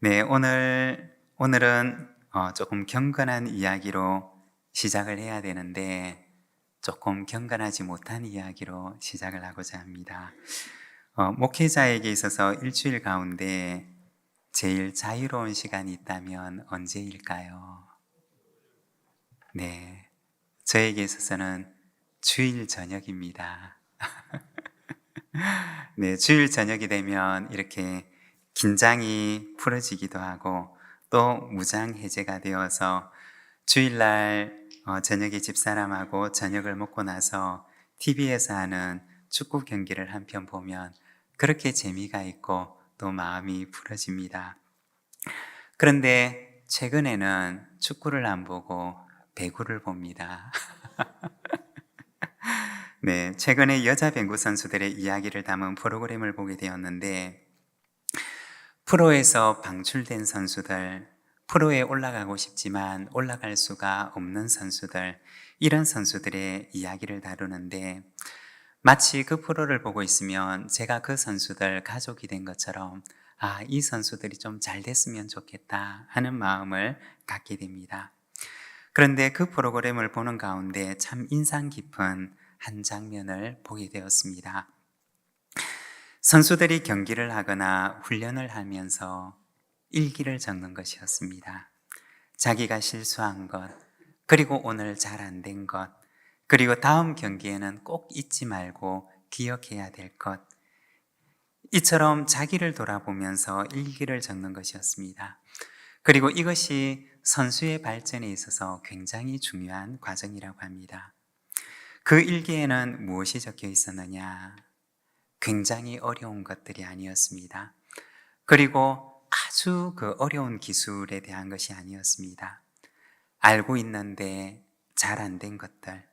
네, 오늘은 조금 경건한 이야기로 시작을 해야 되는데 조금 경건하지 못한 이야기로 시작을 하고자 합니다. 목회자에게 있어서 일주일 가운데 제일 자유로운 시간이 있다면 언제일까요? 네, 저에게 있어서는 주일 저녁입니다. 네, 주일 저녁이 되면 이렇게 긴장이 풀어지기도 하고 또 무장 해제가 되어서 주일날 저녁에 집사람하고 저녁을 먹고 나서 TV에서 하는 축구 경기를 한 편 보면 그렇게 재미가 있고 또 마음이 풀어집니다. 그런데 최근에는 축구를 안 보고 배구를 봅니다. 네, 최근에 여자 배구 선수들의 이야기를 담은 프로그램을 보게 되었는데 프로에서 방출된 선수들, 프로에 올라가고 싶지만 올라갈 수가 없는 선수들, 이런 선수들의 이야기를 다루는데 마치 그 프로를 보고 있으면 제가 그 선수들 가족이 된 것처럼 이 선수들이 좀 잘 됐으면 좋겠다 하는 마음을 갖게 됩니다. 그런데 그 프로그램을 보는 가운데 참 인상 깊은 한 장면을 보게 되었습니다. 선수들이 경기를 하거나 훈련을 하면서 일기를 적는 것이었습니다. 자기가 실수한 것, 그리고 오늘 잘 안 된 것, 그리고 다음 경기에는 꼭 잊지 말고 기억해야 될 것, 이처럼 자기를 돌아보면서 일기를 적는 것이었습니다. 그리고 이것이 선수의 발전에 있어서 굉장히 중요한 과정이라고 합니다. 그 일기에는 무엇이 적혀 있었느냐? 굉장히 어려운 것들이 아니었습니다. 그리고 아주 그 어려운 기술에 대한 것이 아니었습니다. 알고 있는데 잘 안 된 것들,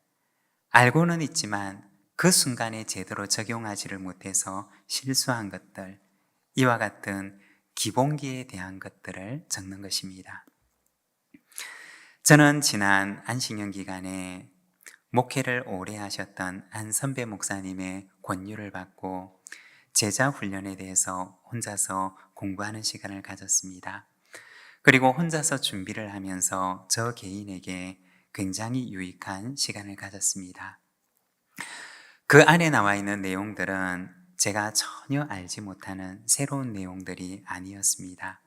알고는 있지만 그 순간에 제대로 적용하지를 못해서 실수한 것들, 이와 같은 기본기에 대한 것들을 적는 것입니다. 저는 지난 안식년 기간에 목회를 오래 하셨던 한 선배 목사님의 권유를 받고 제자 훈련에 대해서 혼자서 공부하는 시간을 가졌습니다. 그리고 혼자서 준비를 하면서 저 개인에게 굉장히 유익한 시간을 가졌습니다. 그 안에 나와 있는 내용들은 제가 전혀 알지 못하는 새로운 내용들이 아니었습니다.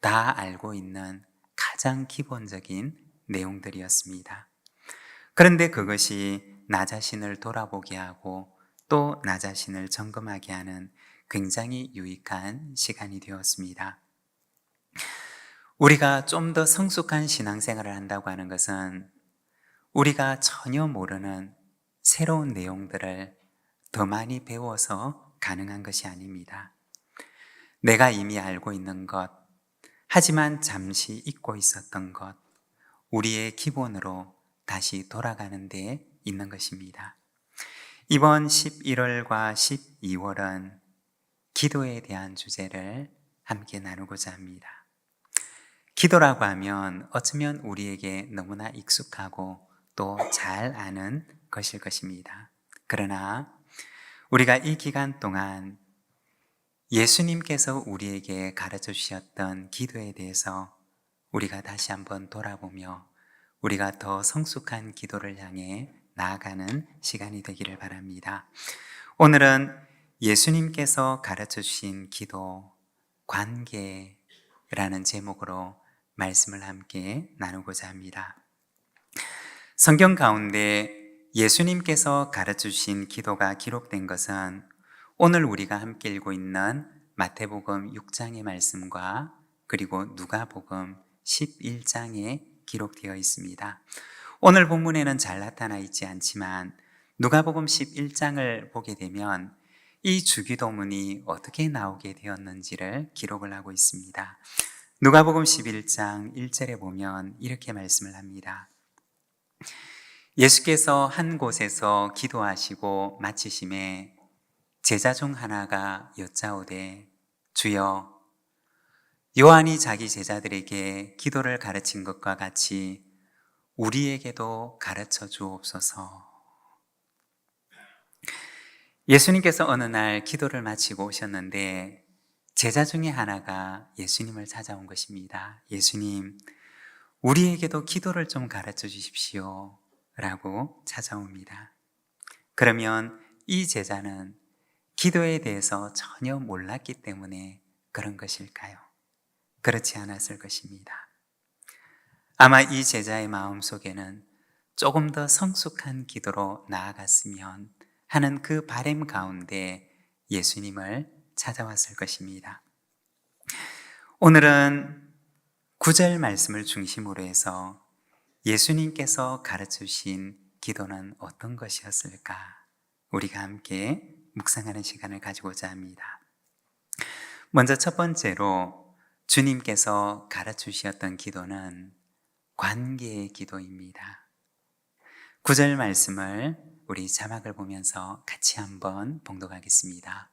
다 알고 있는 가장 기본적인 내용들이었습니다. 그런데 그것이 나 자신을 돌아보게 하고 또 나 자신을 점검하게 하는 굉장히 유익한 시간이 되었습니다. 우리가 좀 더 성숙한 신앙생활을 한다고 하는 것은 우리가 전혀 모르는 새로운 내용들을 더 많이 배워서 가능한 것이 아닙니다. 내가 이미 알고 있는 것, 하지만 잠시 잊고 있었던 것, 우리의 기본으로 다시 돌아가는 데 있는 것입니다. 이번 11월과 12월은 기도에 대한 주제를 함께 나누고자 합니다. 기도라고 하면 어쩌면 우리에게 너무나 익숙하고 또 잘 아는 것일 것입니다. 그러나 우리가 이 기간 동안 예수님께서 우리에게 가르쳐 주셨던 기도에 대해서 우리가 다시 한번 돌아보며 우리가 더 성숙한 기도를 향해 나아가는 시간이 되기를 바랍니다. 오늘은 예수님께서 가르쳐 주신 기도, 관계라는 제목으로 말씀을 함께 나누고자 합니다. 성경 가운데 예수님께서 가르쳐 주신 기도가 기록된 것은 오늘 우리가 함께 읽고 있는 마태복음 6장의 말씀과 그리고 누가복음 11장에 기록되어 있습니다. 오늘 본문에는 잘 나타나 있지 않지만 누가복음 11장을 보게 되면 이 주기도문이 어떻게 나오게 되었는지를 기록을 하고 있습니다. 누가복음 11장 1절에 보면 이렇게 말씀을 합니다. 예수께서 한 곳에서 기도하시고 마치심에 제자 중 하나가 여짜오되 주여, 요한이 자기 제자들에게 기도를 가르친 것과 같이 우리에게도 가르쳐 주옵소서. 예수님께서 어느 날 기도를 마치고 오셨는데 제자 중에 하나가 예수님을 찾아온 것입니다. 예수님, 우리에게도 기도를 좀 가르쳐 주십시오. 라고 찾아옵니다. 그러면 이 제자는 기도에 대해서 전혀 몰랐기 때문에 그런 것일까요? 그렇지 않았을 것입니다. 아마 이 제자의 마음 속에는 조금 더 성숙한 기도로 나아갔으면 하는 그 바람 가운데 예수님을 찾아왔을 것입니다. 오늘은 9절 말씀을 중심으로 해서 예수님께서 가르쳐 주신 기도는 어떤 것이었을까? 우리가 함께 묵상하는 시간을 가지고자 합니다. 먼저 첫 번째로 주님께서 가르쳐 주셨던 기도는 관계의 기도입니다. 9절 말씀을 우리 자막을 보면서 같이 한번 봉독하겠습니다.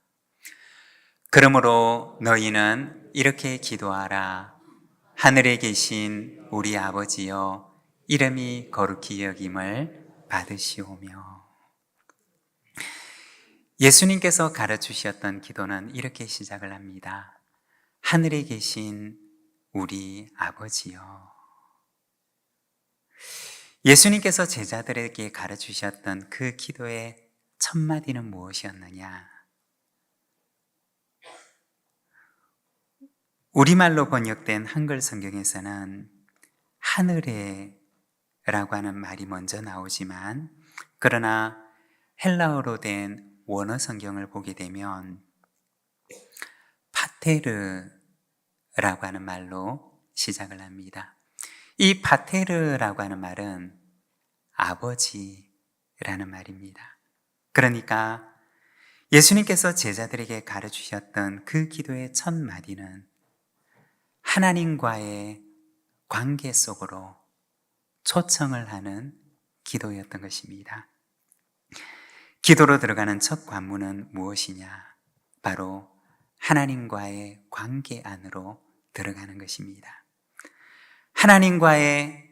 그러므로 너희는 이렇게 기도하라. 하늘에 계신 우리 아버지여, 이름이 거룩히 여김을 받으시오며. 예수님께서 가르치셨던 기도는 이렇게 시작을 합니다. 하늘에 계신 우리 아버지여. 예수님께서 제자들에게 가르치셨던 그 기도의 첫 마디는 무엇이었느냐? 우리말로 번역된 한글 성경에서는 하늘에 라고 하는 말이 먼저 나오지만, 그러나 헬라어로 된 원어 성경을 보게 되면 파테르라고 하는 말로 시작을 합니다. 이 파테르라고 하는 말은 아버지라는 말입니다. 그러니까 예수님께서 제자들에게 가르치셨던 그 기도의 첫 마디는 하나님과의 관계 속으로 초청을 하는 기도였던 것입니다. 기도로 들어가는 첫 관문은 무엇이냐? 바로 하나님과의 관계 안으로 들어가는 것입니다. 하나님과의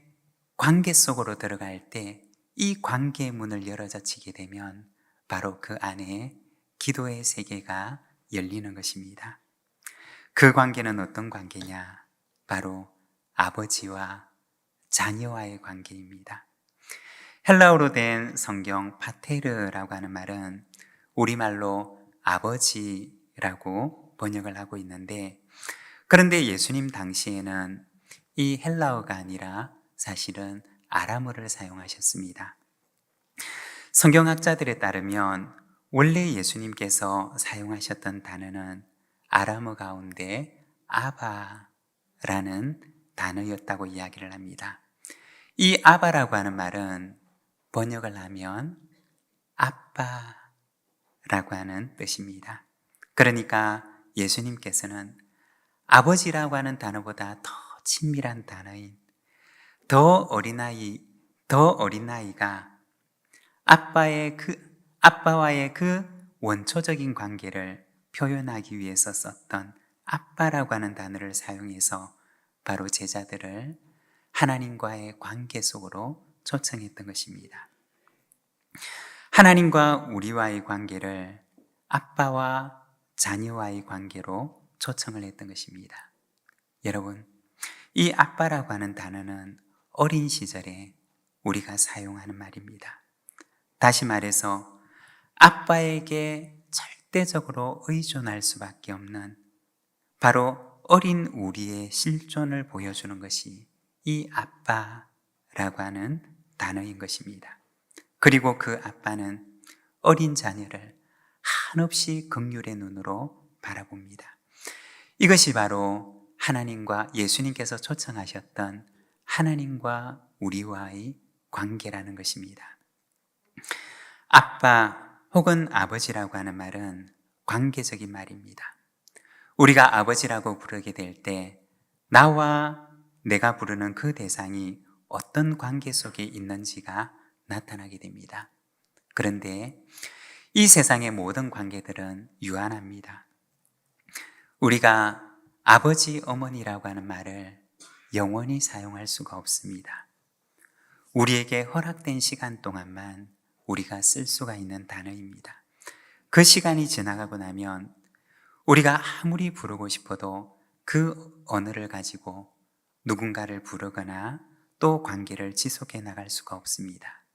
관계 속으로 들어갈 때 이 관계의 문을 열어젖히게 되면 바로 그 안에 기도의 세계가 열리는 것입니다. 그 관계는 어떤 관계냐? 바로 아버지와 자녀와의 관계입니다. 헬라어로 된 성경 파테르라고 하는 말은 우리말로 아버지라고 번역을 하고 있는데, 그런데 예수님 당시에는 이 헬라어가 아니라 사실은 아람어를 사용하셨습니다. 성경학자들에 따르면 원래 예수님께서 사용하셨던 단어는 아람어 가운데 아바라는 단어였다고 이야기를 합니다. 이 아바라고 하는 말은 번역을 하면 아빠라고 하는 뜻입니다. 그러니까 예수님께서는 아버지라고 하는 단어보다 더 친밀한 단어인 더 어린아이가 아빠와의 그 원초적인 관계를 표현하기 위해서 썼던 아빠라고 하는 단어를 사용해서 바로 제자들을 하나님과의 관계 속으로 초청했던 것입니다. 하나님과 우리와의 관계를 아빠와 자녀와의 관계로 초청을 했던 것입니다. 여러분, 이 아빠라고 하는 단어는 어린 시절에 우리가 사용하는 말입니다. 다시 말해서 아빠에게 절대적으로 의존할 수밖에 없는 바로 어린 우리의 실존을 보여주는 것이 이 아빠라고 하는 단어인 것입니다. 그리고 그 아빠는 어린 자녀를 한없이 긍휼의 눈으로 바라봅니다. 이것이 바로 하나님과 예수님께서 초청하셨던 하나님과 우리와의 관계라는 것입니다. 아빠 혹은 아버지라고 하는 말은 관계적인 말입니다. 우리가 아버지라고 부르게 될 때 나와 내가 부르는 그 대상이 어떤 관계 속에 있는지가 나타나게 됩니다. 그런데 이 세상의 모든 관계들은 유한합니다. 우리가 아버지, 어머니라고 하는 말을 영원히 사용할 수가 없습니다. 우리에게 허락된 시간 동안만 우리가 쓸 수가 있는 단어입니다. 그 시간이 지나가고 나면 우리가 아무리 부르고 싶어도 그 언어를 가지고 누군가를 부르거나 또 관계를 지속해 나갈 수가 없습니다.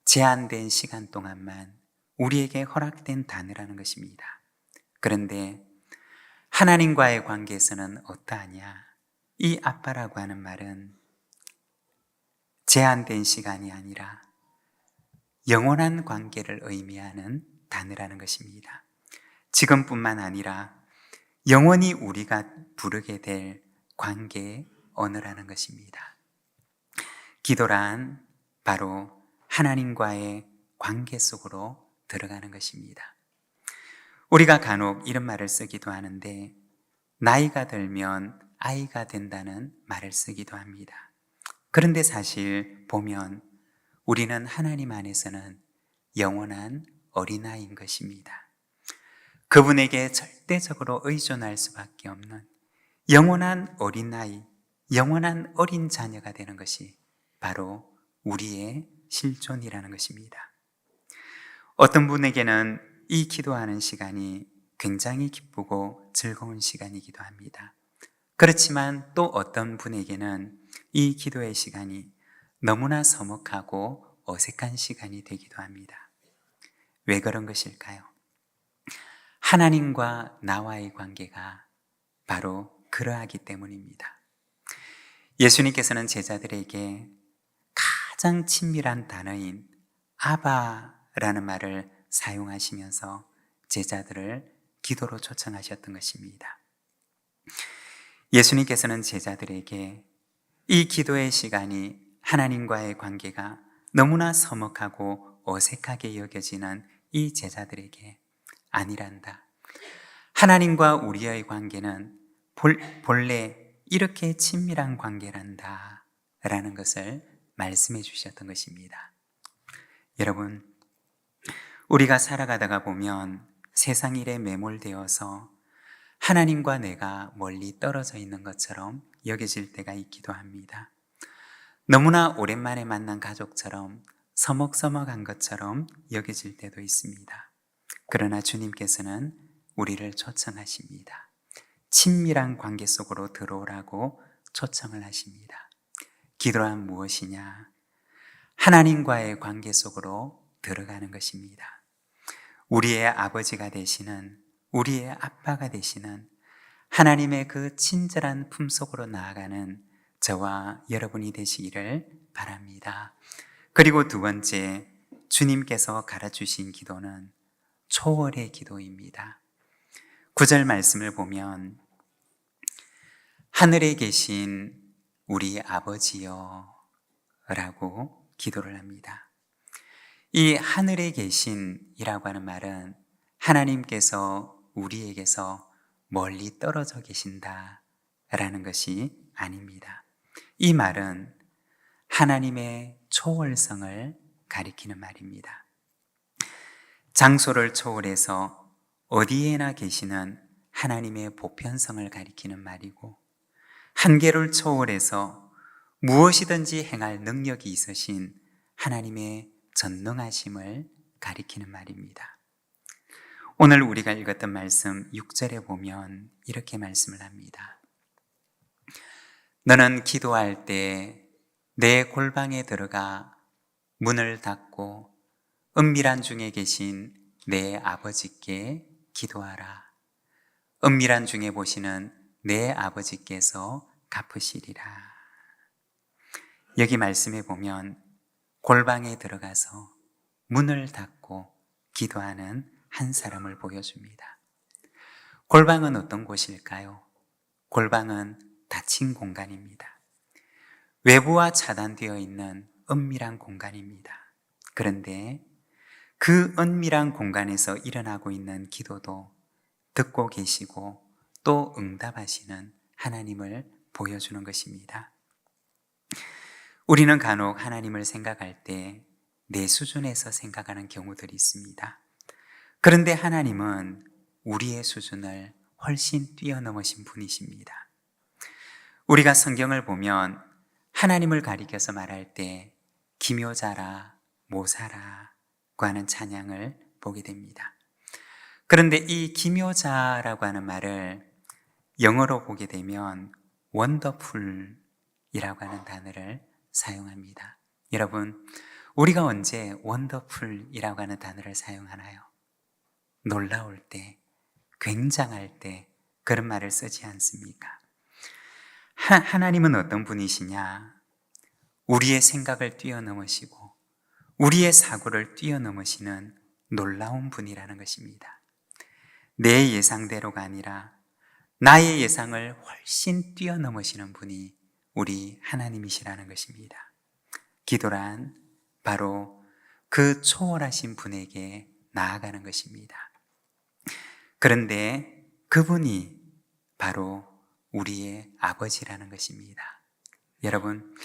제한된 시간 동안만 우리에게 허락된 단어라는 것입니다. 그런데 하나님과의 관계에서는 어떠하냐? 이 아빠라고 하는 말은 제한된 시간이 아니라 영원한 관계를 의미하는 단어라는 것입니다. 지금뿐만 아니라 영원히 우리가 부르게 될 관계의 언어라는 것입니다. 기도란 바로 하나님과의 관계 속으로 들어가는 것입니다. 우리가 간혹 이런 말을 쓰기도 하는데 나이가 들면 아이가 된다는 말을 쓰기도 합니다. 그런데 사실 보면 우리는 하나님 안에서는 영원한 어린아이인 것입니다. 그분에게 절대적으로 의존할 수밖에 없는 영원한 어린아이, 영원한 어린 자녀가 되는 것이 바로 우리의 실존이라는 것입니다. 어떤 분에게는 이 기도하는 시간이 굉장히 기쁘고 즐거운 시간이기도 합니다. 그렇지만 또 어떤 분에게는 이 기도의 시간이 너무나 서먹하고 어색한 시간이 되기도 합니다. 왜 그런 것일까요? 하나님과 나와의 관계가 바로 그러하기 때문입니다. 예수님께서는 제자들에게 가장 친밀한 단어인 아바라는 말을 사용하시면서 제자들을 기도로 초청하셨던 것입니다. 예수님께서는 제자들에게 이 기도의 시간이 하나님과의 관계가 너무나 서먹하고 어색하게 여겨지는 이 제자들에게 아니란다. 하나님과 우리의 관계는 본래 이렇게 친밀한 관계란다 라는 것을 말씀해 주셨던 것입니다. 여러분, 우리가 살아가다가 보면 세상 일에 매몰되어서 하나님과 내가 멀리 떨어져 있는 것처럼 여겨질 때가 있기도 합니다. 너무나 오랜만에 만난 가족처럼 서먹서먹한 것처럼 여겨질 때도 있습니다. 그러나 주님께서는 우리를 초청하십니다. 친밀한 관계 속으로 들어오라고 초청을 하십니다. 기도란 무엇이냐? 하나님과의 관계 속으로 들어가는 것입니다. 우리의 아버지가 되시는, 우리의 아빠가 되시는 하나님의 그 친절한 품속으로 나아가는 저와 여러분이 되시기를 바랍니다. 그리고 두 번째, 주님께서 가르치신 기도는 초월의 기도입니다. 9절 말씀을 보면 하늘에 계신 우리 아버지여 라고 기도를 합니다. 이 하늘에 계신이라고 하는 말은 하나님께서 우리에게서 멀리 떨어져 계신다 라는 것이 아닙니다. 이 말은 하나님의 초월성을 가리키는 말입니다. 장소를 초월해서 어디에나 계시는 하나님의 보편성을 가리키는 말이고, 한계를 초월해서 무엇이든지 행할 능력이 있으신 하나님의 전능하심을 가리키는 말입니다. 오늘 우리가 읽었던 말씀 6절에 보면 이렇게 말씀을 합니다. 너는 기도할 때 내 골방에 들어가 문을 닫고 은밀한 중에 계신 내 아버지께 기도하라. 은밀한 중에 보시는 내 아버지께서 갚으시리라. 여기 말씀에 보면 골방에 들어가서 문을 닫고 기도하는 한 사람을 보여줍니다. 골방은 어떤 곳일까요? 골방은 닫힌 공간입니다. 외부와 차단되어 있는 은밀한 공간입니다. 그런데 그 은밀한 공간에서 일어나고 있는 기도도 듣고 계시고 또 응답하시는 하나님을 보여주는 것입니다. 우리는 간혹 하나님을 생각할 때 내 수준에서 생각하는 경우들이 있습니다. 그런데 하나님은 우리의 수준을 훨씬 뛰어넘으신 분이십니다. 우리가 성경을 보면 하나님을 가리켜서 말할 때 기묘자라, 모사라고 하는 찬양을 보게 됩니다. 그런데 이 기묘자라고 하는 말을 영어로 보게 되면 wonderful이라고 하는 단어를 사용합니다. 여러분, 우리가 언제 wonderful이라고 하는 단어를 사용하나요? 놀라울 때, 굉장할 때 그런 말을 쓰지 않습니까? 하나님은 어떤 분이시냐? 우리의 생각을 뛰어넘으시고 우리의 사고를 뛰어넘으시는 놀라운 분이라는 것입니다. 내 예상대로가 아니라 나의 예상을 훨씬 뛰어넘으시는 분이 우리 하나님이시라는 것입니다. 기도란 바로 그 초월하신 분에게 나아가는 것입니다. 그런데 그분이 바로 우리의 아버지라는 것입니다. 여러분,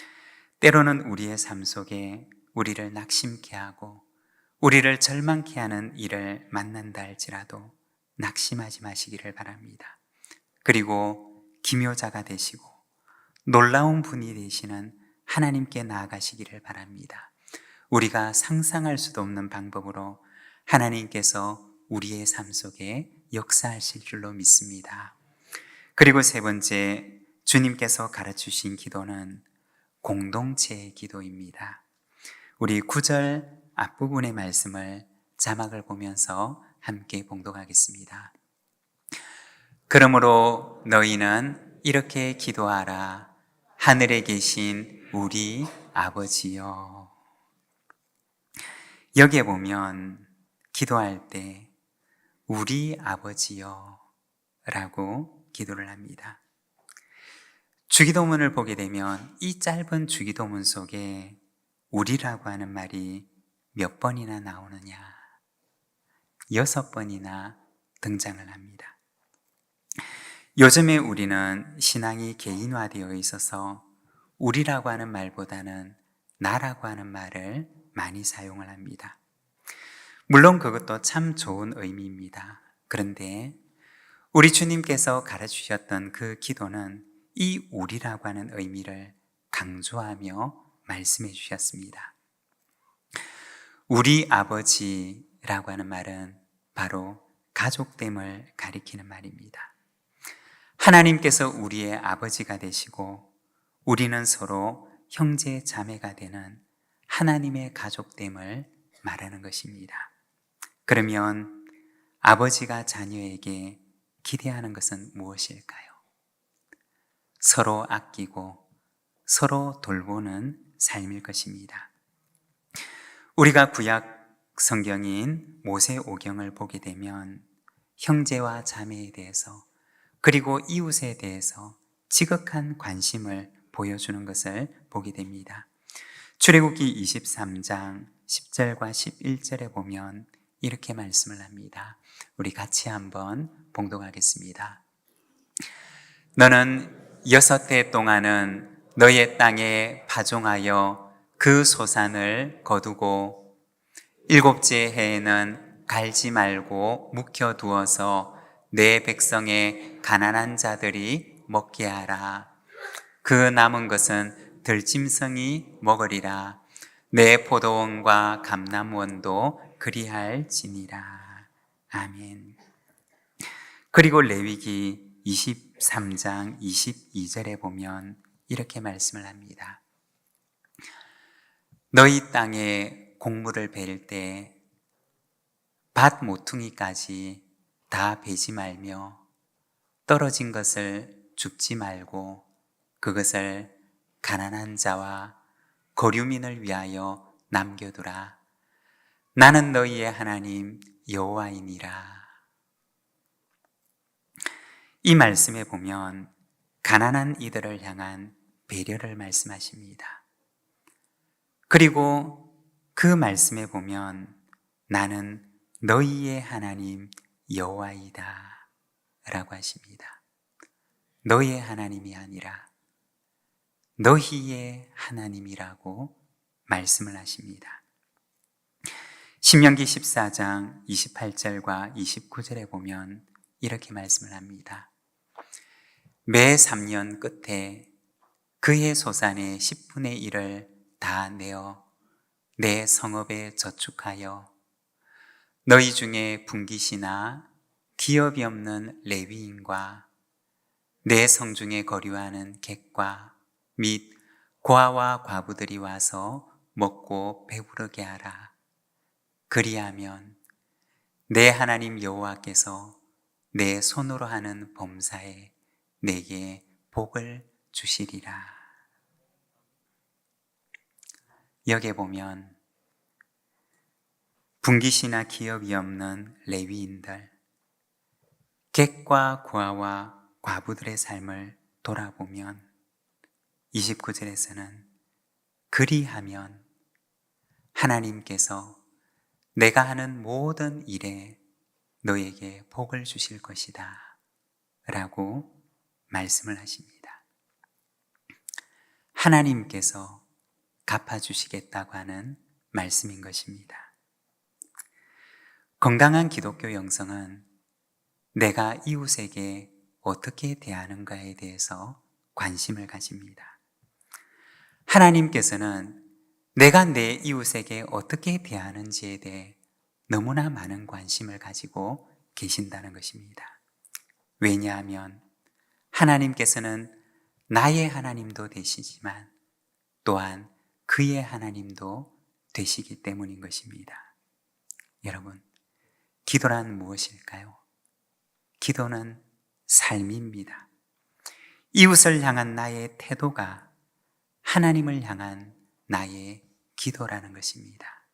때로는 우리의 삶 속에 우리를 낙심케 하고 우리를 절망케 하는 일을 만난다 할지라도 낙심하지 마시기를 바랍니다. 그리고 기묘자가 되시고 놀라운 분이 되시는 하나님께 나아가시기를 바랍니다. 우리가 상상할 수도 없는 방법으로 하나님께서 우리의 삶 속에 역사하실 줄로 믿습니다. 그리고 세 번째, 주님께서 가르치신 기도는 공동체의 기도입니다. 우리 9절 앞부분의 말씀을 자막을 보면서 함께 봉독하겠습니다. 그러므로 너희는 이렇게 기도하라. 하늘에 계신 우리 아버지여. 여기에 보면 기도할 때 우리 아버지여 라고 기도를 합니다. 주기도문을 보게 되면 이 짧은 주기도문 속에 우리라고 하는 말이 몇 번이나 나오느냐? 6번이나 등장을 합니다. 요즘에 우리는 신앙이 개인화되어 있어서 우리라고 하는 말보다는 나라고 하는 말을 많이 사용을 합니다. 물론 그것도 참 좋은 의미입니다. 그런데 우리 주님께서 가르치셨던 그 기도는 이 우리라고 하는 의미를 강조하며 말씀해 주셨습니다. 우리 아버지라고 하는 말은 바로 가족됨을 가리키는 말입니다. 하나님께서 우리의 아버지가 되시고 우리는 서로 형제 자매가 되는 하나님의 가족됨을 말하는 것입니다. 그러면 아버지가 자녀에게 기대하는 것은 무엇일까요? 서로 아끼고 서로 돌보는 삶일 것입니다. 우리가 구약 성경인 모세오경을 보게 되면 형제와 자매에 대해서 그리고 이웃에 대해서 지극한 관심을 보여주는 것을 보게 됩니다. 출애굽기 23장 10절과 11절에 보면 이렇게 말씀을 합니다. 우리 같이 한번 봉독하겠습니다. 너는 6해 동안은 너의 땅에 파종하여 그 소산을 거두고 7째 해에는 갈지 말고 묵혀두어서 내 백성의 가난한 자들이 먹게 하라. 그 남은 것은 들짐승이 먹으리라. 내 포도원과 감람원도 그리할지니라. 아멘. 그리고 레위기 23장 22절에 보면 이렇게 말씀을 합니다. 너희 땅에 곡물을 베일 때 밭 모퉁이까지 다 베지 말며 떨어진 것을 줍지 말고 그것을 가난한 자와 거류민을 위하여 남겨두라. 나는 너희의 하나님 여호와이니라. 이 말씀에 보면 가난한 이들을 향한 배려를 말씀하십니다. 그리고 그 말씀에 보면 나는 너희의 하나님 여호와이다 라고 하십니다. 너희의 하나님이 아니라 너희의 하나님이라고 말씀을 하십니다. 신명기 14장 28절과 29절에 보면 이렇게 말씀을 합니다. 매 3년 끝에 그의 소산의 10분의 1을 다 내어 내 성읍에 저축하여 너희 중에 분깃이나 기업이 없는 레위인과 내 성중에 거류하는 객과 및 고아와 과부들이 와서 먹고 배부르게 하라. 그리하면 내 하나님 여호와께서 내 손으로 하는 범사에 내게 복을 주시리라. 여기에 보면 분깃이나 기업이 없는 레위인들, 객과 고아와 과부들의 삶을 돌아보면 29절에서는 그리하면 하나님께서 내가 하는 모든 일에 너에게 복을 주실 것이다 라고 말씀을 하십니다. 하나님께서 갚아주시겠다고 하는 말씀인 것입니다. 건강한 기독교 영성은 내가 이웃에게 어떻게 대하는가에 대해서 관심을 가집니다. 하나님께서는 내가 내 이웃에게 어떻게 대하는지에 대해 너무나 많은 관심을 가지고 계신다는 것입니다. 왜냐하면 하나님께서는 나의 하나님도 되시지만 또한 그의 하나님도 되시기 때문인 것입니다. 여러분, 기도란 무엇일까요? 기도는 삶입니다. 이웃을 향한 나의 태도가 하나님을 향한 나의 기도라는 것입니다.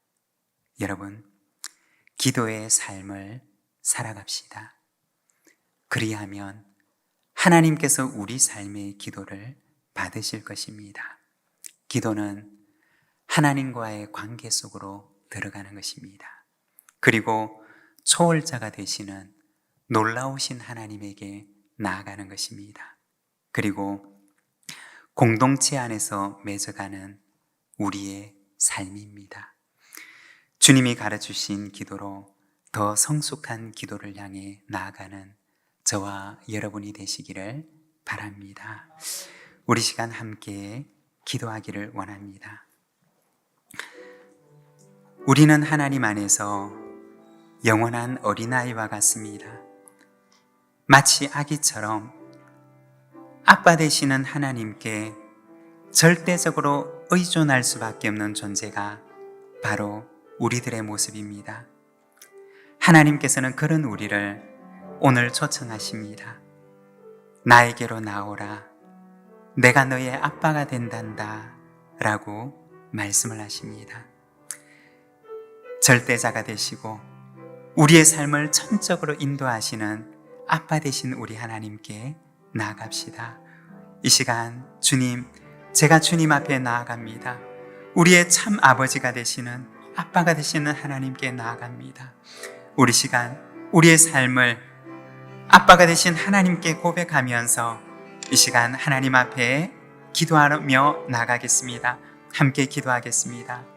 여러분, 기도의 삶을 살아갑시다. 그리하면 하나님께서 우리 삶의 기도를 받으실 것입니다. 기도는 하나님과의 관계 속으로 들어가는 것입니다. 그리고 초월자가 되시는 놀라우신 하나님에게 나아가는 것입니다. 그리고 공동체 안에서 맺어가는 우리의 삶입니다. 주님이 가르치신 기도로 더 성숙한 기도를 향해 나아가는 저와 여러분이 되시기를 바랍니다. 우리 시간 함께 기도하기를 원합니다. 우리는 하나님 안에서 영원한 어린아이와 같습니다. 마치 아기처럼 아빠 되시는 하나님께 절대적으로 의존할 수밖에 없는 존재가 바로 우리들의 모습입니다. 하나님께서는 그런 우리를 오늘 초청하십니다. 나에게로 나오라. 내가 너의 아빠가 된단다 라고 말씀을 하십니다. 절대자가 되시고 우리의 삶을 전적으로 인도하시는 아빠 되신 우리 하나님께 나아갑시다. 이 시간 주님, 제가 주님 앞에 나아갑니다. 우리의 참 아버지가 되시는 아빠가 되시는 하나님께 나아갑니다. 우리 시간 우리의 삶을 아빠가 되신 하나님께 고백하면서 이 시간 하나님 앞에 기도하며 나가겠습니다. 함께 기도하겠습니다.